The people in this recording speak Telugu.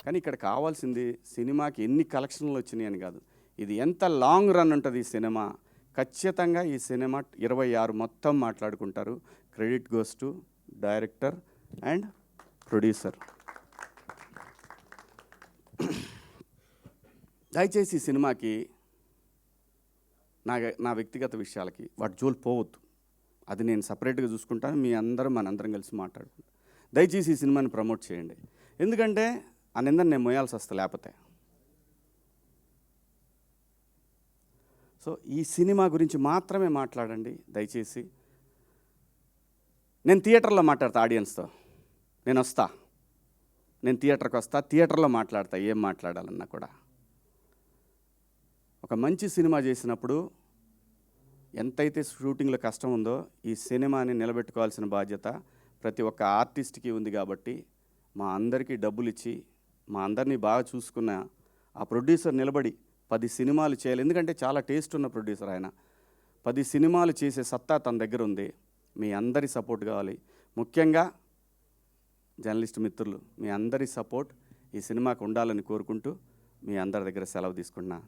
కానీ ఇక్కడ కావాల్సింది సినిమాకి ఎన్ని కలెక్షన్లు వచ్చినాయి అని కాదు, ఇది ఎంత లాంగ్ రన్ ఉంటుంది ఈ సినిమా. ఖచ్చితంగా ఈ సినిమా 26 మొత్తం మాట్లాడుకుంటారు. Credit goes to director and producer. దయచేసి ఈ సినిమాకి నా వ్యక్తిగత విషయాలకి వాటి జోలు పోవద్దు, అది నేను సపరేట్గా చూసుకుంటాను. మీ అందరం మనందరం కలిసి మాట్లాడుకుంటాం. దయచేసి ఈ సినిమాని ప్రమోట్ చేయండి, ఎందుకంటే ఆ నిందని నేను మోయాల్సి వస్తా లేకపోతే. సో ఈ సినిమా గురించి మాత్రమే మాట్లాడండి దయచేసి. నేను థియేటర్లో మాట్లాడతా ఆడియన్స్తో, నేను థియేటర్కి వస్తా, థియేటర్లో మాట్లాడతా ఏం మాట్లాడాలన్నా కూడా. ఒక మంచి సినిమా చేసినప్పుడు ఎంతైతే షూటింగ్లో కష్టం ఉందో ఈ సినిమాని నిలబెట్టుకోవాల్సిన బాధ్యత ప్రతి ఒక్క ఆర్టిస్ట్కి ఉంది. కాబట్టి మా అందరికీ డబ్బులు ఇచ్చి మా అందరినీ బాగా చూసుకున్న ఆ ప్రొడ్యూసర్ నిలబడి 10 సినిమాలు చేయాలి, ఎందుకంటే చాలా టేస్ట్ ఉన్న ప్రొడ్యూసర్ ఆయన. 10 సినిమాలు చేసే సత్తా తన దగ్గర ఉంది. మీ అందరి సపోర్ట్ కావాలి, ముఖ్యంగా జర్నలిస్ట్ మిత్రులు మీ అందరి సపోర్ట్ ఈ సినిమాకు ఉండాలని కోరుకుంటూ మీ అందరి దగ్గర సెలవు తీసుకుంటున్నా.